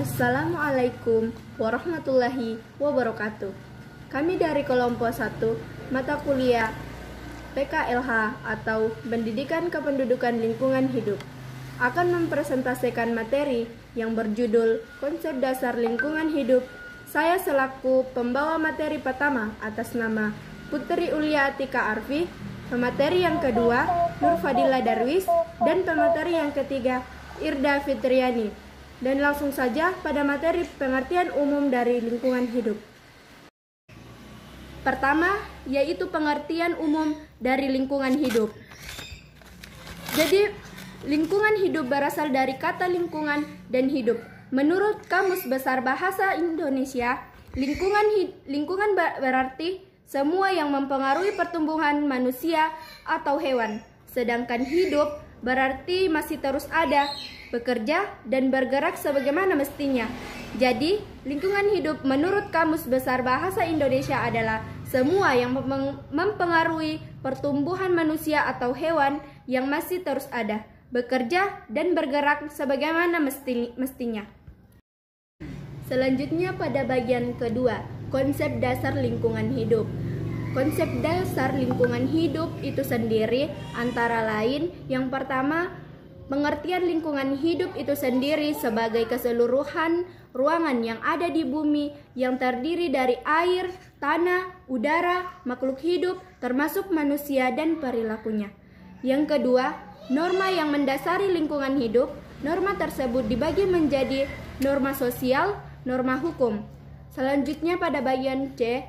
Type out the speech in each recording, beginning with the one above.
Assalamualaikum warahmatullahi wabarakatuh. Kami dari kelompok 1 mata kuliah PKLH atau Pendidikan Kependudukan Lingkungan Hidup akan mempresentasikan materi yang berjudul Konsep Dasar Lingkungan Hidup. Saya selaku pembawa materi pertama atas nama Putri Ulia Atika Arfi, pemateri yang kedua Nur Fadila Darwis, dan pemateri yang ketiga Irda Fitriani. Dan langsung saja pada materi pengertian umum dari lingkungan hidup. Pertama, yaitu pengertian umum dari lingkungan hidup. Jadi, lingkungan hidup berasal dari kata lingkungan dan hidup. Menurut Kamus Besar Bahasa Indonesia, lingkungan berarti semua yang mempengaruhi pertumbuhan manusia atau hewan. Sedangkan hidup berarti masih terus ada, bekerja, dan bergerak sebagaimana mestinya. Jadi, lingkungan hidup menurut Kamus Besar Bahasa Indonesia adalah semua yang mempengaruhi pertumbuhan manusia atau hewan yang masih terus ada, bekerja, dan bergerak sebagaimana mestinya. Selanjutnya pada bagian kedua, konsep dasar lingkungan hidup. Konsep dasar lingkungan hidup itu sendiri antara lain yang pertama, pengertian lingkungan hidup itu sendiri sebagai keseluruhan ruangan yang ada di bumi yang terdiri dari air, tanah, udara, makhluk hidup, termasuk manusia dan perilakunya. Yang kedua, norma yang mendasari lingkungan hidup. Norma tersebut dibagi menjadi norma sosial, norma hukum. Selanjutnya pada bagian C,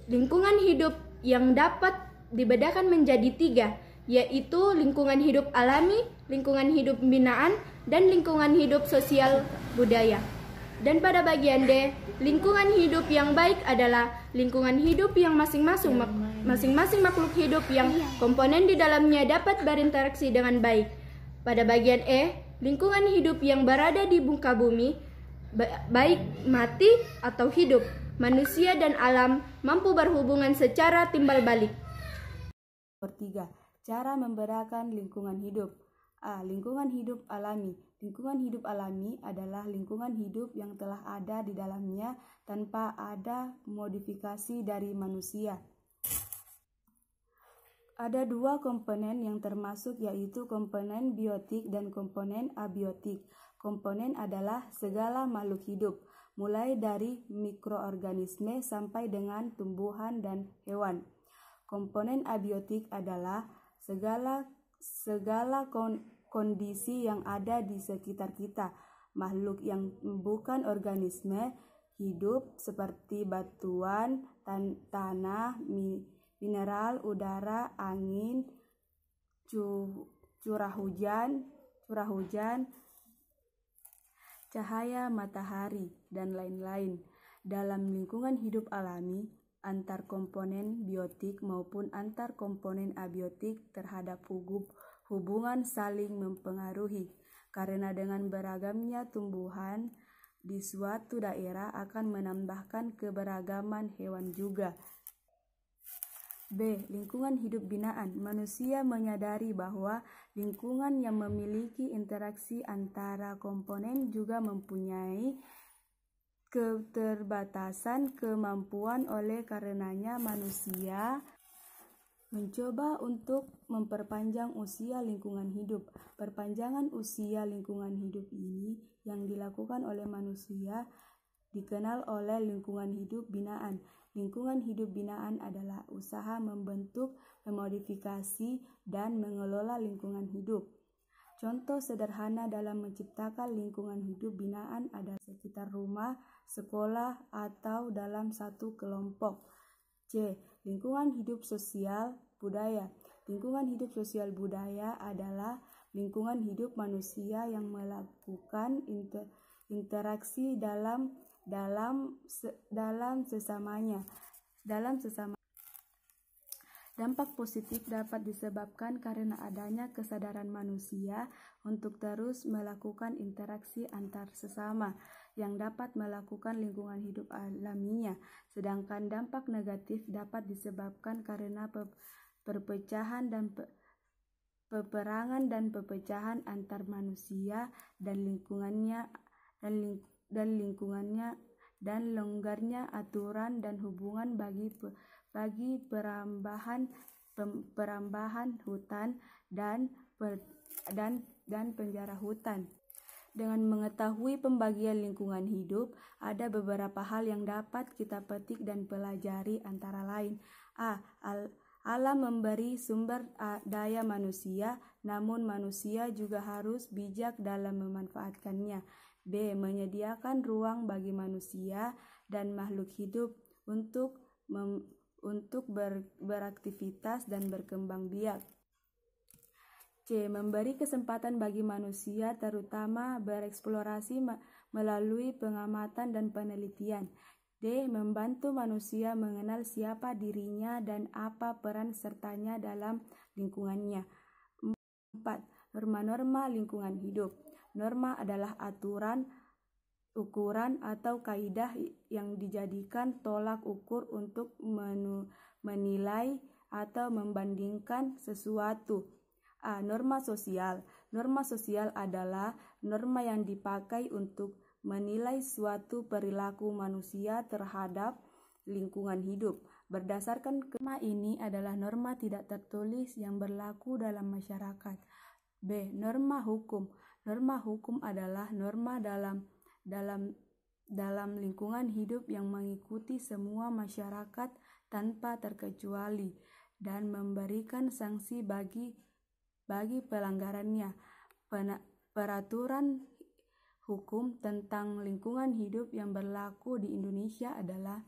lingkungan hidup yang dapat dibedakan menjadi 3, yaitu lingkungan hidup alami, lingkungan hidup binaan, dan lingkungan hidup sosial budaya. Dan pada bagian D, lingkungan hidup yang baik adalah lingkungan hidup yang masing-masing makhluk hidup yang komponen di dalamnya dapat berinteraksi dengan baik. Pada bagian E, lingkungan hidup yang berada di muka bumi, baik mati atau hidup, manusia dan alam mampu berhubungan secara timbal balik. Ketiga, cara membedakan lingkungan hidup. A. Lingkungan hidup alami. Lingkungan hidup alami adalah lingkungan hidup yang telah ada di dalamnya tanpa ada modifikasi dari manusia. Ada 2 komponen yang termasuk, yaitu komponen biotik dan komponen abiotik. Komponen adalah segala makhluk hidup, mulai dari mikroorganisme sampai dengan tumbuhan dan hewan. Komponen abiotik adalah segala kondisi yang ada di sekitar kita, makhluk yang bukan organisme hidup seperti batuan, tanah, mineral, udara, angin, curah hujan, cahaya matahari, dan lain-lain. Dalam lingkungan hidup alami, antar komponen biotik maupun antar komponen abiotik terhadap hubungan saling mempengaruhi, karena dengan beragamnya tumbuhan di suatu daerah akan menambahkan keberagaman hewan juga. B. Lingkungan hidup binaan. Manusia menyadari bahwa lingkungan yang memiliki interaksi antara komponen juga mempunyai keterbatasan kemampuan, oleh karenanya manusia mencoba untuk memperpanjang usia lingkungan hidup. Perpanjangan usia lingkungan hidup ini yang dilakukan oleh manusia dikenal oleh lingkungan hidup binaan. Lingkungan hidup binaan adalah usaha membentuk, memodifikasi, dan mengelola lingkungan hidup. Contoh sederhana dalam menciptakan lingkungan hidup binaan adalah sekitar rumah, sekolah, atau dalam satu kelompok. C. Lingkungan hidup sosial budaya. Lingkungan hidup sosial budaya adalah lingkungan hidup manusia yang melakukan interaksi dalam sesamanya. Dampak positif dapat disebabkan karena adanya kesadaran manusia untuk terus melakukan interaksi antar sesama yang dapat melakukan lingkungan hidup alaminya. Sedangkan dampak negatif dapat disebabkan karena perpecahan dan peperangan dan perpecahan antar manusia dan lingkungannya lingkungannya dan longgarnya aturan dan hubungan bagi perambahan hutan dan penjara hutan. Dengan mengetahui pembagian lingkungan hidup, ada beberapa hal yang dapat kita petik dan pelajari, antara lain: A. Alam memberi sumber daya manusia, namun manusia juga harus bijak dalam memanfaatkannya. B. Menyediakan ruang bagi manusia dan makhluk hidup untuk beraktivitas dan berkembang biak. C. Memberi kesempatan bagi manusia terutama bereksplorasi melalui pengamatan dan penelitian. D. Membantu manusia mengenal siapa dirinya dan apa peran sertanya dalam lingkungannya. 4. Norma-norma lingkungan hidup. Norma adalah aturan, ukuran, atau kaidah yang dijadikan tolak ukur untuk menilai atau membandingkan sesuatu. A. Norma sosial. Norma sosial adalah norma yang dipakai untuk menilai suatu perilaku manusia terhadap lingkungan hidup. Berdasarkan norma ini adalah norma tidak tertulis yang berlaku dalam masyarakat. B. Norma hukum. Norma hukum adalah norma dalam lingkungan hidup yang mengikuti semua masyarakat tanpa terkecuali dan memberikan sanksi bagi pelanggarannya. Peraturan hukum tentang lingkungan hidup yang berlaku di Indonesia adalah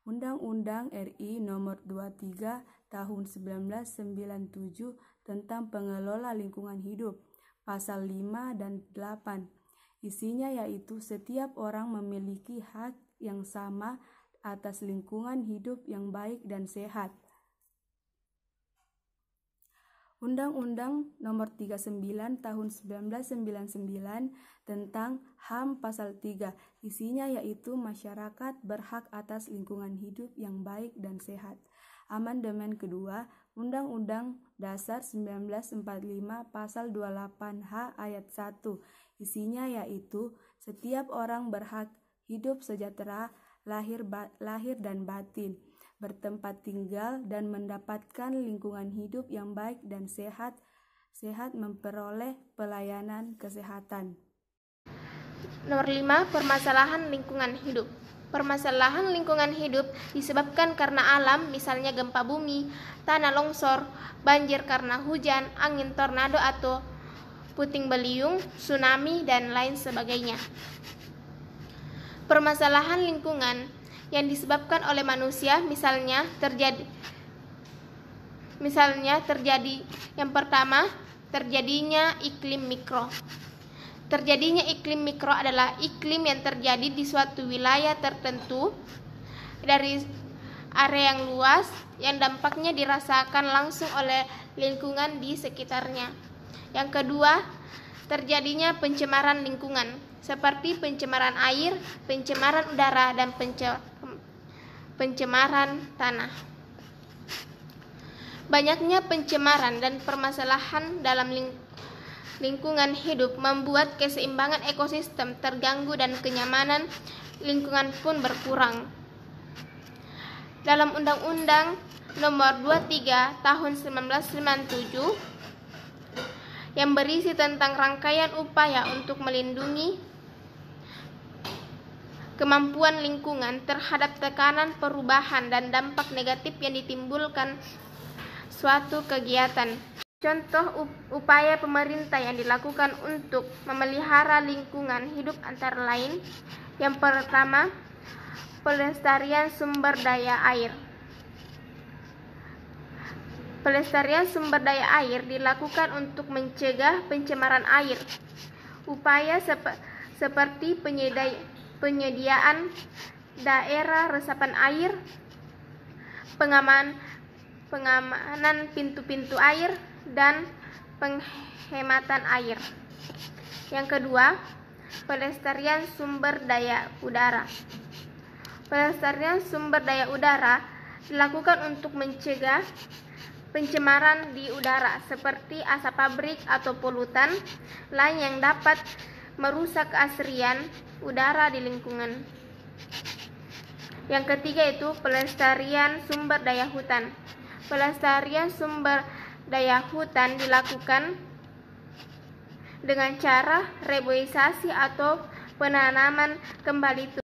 Undang-Undang RI Nomor 23 Tahun 1997 tentang Pengelola Lingkungan Hidup, Pasal 5 dan 8. Isinya yaitu setiap orang memiliki hak yang sama atas lingkungan hidup yang baik dan sehat. Undang-Undang Nomor 39 Tahun 1999 tentang HAM Pasal 3. Isinya yaitu masyarakat berhak atas lingkungan hidup yang baik dan sehat. Amandemen kedua Undang-Undang Dasar 1945 Pasal 28H Ayat 1. Isinya yaitu setiap orang berhak hidup sejahtera lahir dan batin, bertempat tinggal dan mendapatkan lingkungan hidup yang baik dan sehat memperoleh pelayanan kesehatan. Nomor 5. Permasalahan lingkungan hidup. Permasalahan lingkungan hidup disebabkan karena alam, misalnya gempa bumi, tanah longsor, banjir karena hujan, angin tornado atau puting beliung, tsunami, dan lain sebagainya. Permasalahan lingkungan yang disebabkan oleh manusia misalnya terjadi yang pertama, terjadinya iklim mikro. Terjadinya iklim mikro adalah iklim yang terjadi di suatu wilayah tertentu dari area yang luas yang dampaknya dirasakan langsung oleh lingkungan di sekitarnya. Yang kedua, terjadinya pencemaran lingkungan seperti pencemaran air, pencemaran udara, dan pencemaran tanah. Banyaknya pencemaran dan permasalahan dalam lingkungan hidup membuat keseimbangan ekosistem terganggu dan kenyamanan lingkungan pun berkurang. Dalam Undang-Undang Nomor 23 Tahun 1997 yang berisi tentang rangkaian upaya untuk melindungi kemampuan lingkungan terhadap tekanan perubahan dan dampak negatif yang ditimbulkan suatu kegiatan. Contoh upaya pemerintah yang dilakukan untuk memelihara lingkungan hidup antara lain: yang pertama, pelestarian sumber daya air. Pelestarian sumber daya air dilakukan untuk mencegah pencemaran air. Upaya seperti penyediaan daerah resapan air, pengamanan pintu-pintu air, dan penghematan air. Yang kedua, pelestarian sumber daya udara. Pelestarian sumber daya udara dilakukan untuk mencegah pencemaran di udara seperti asap pabrik atau polutan lain yang dapat merusak keasrian udara di lingkungan. Yang ketiga itu pelestarian sumber daya hutan. Pelestarian sumber daya hutan dilakukan dengan cara reboisasi atau penanaman kembali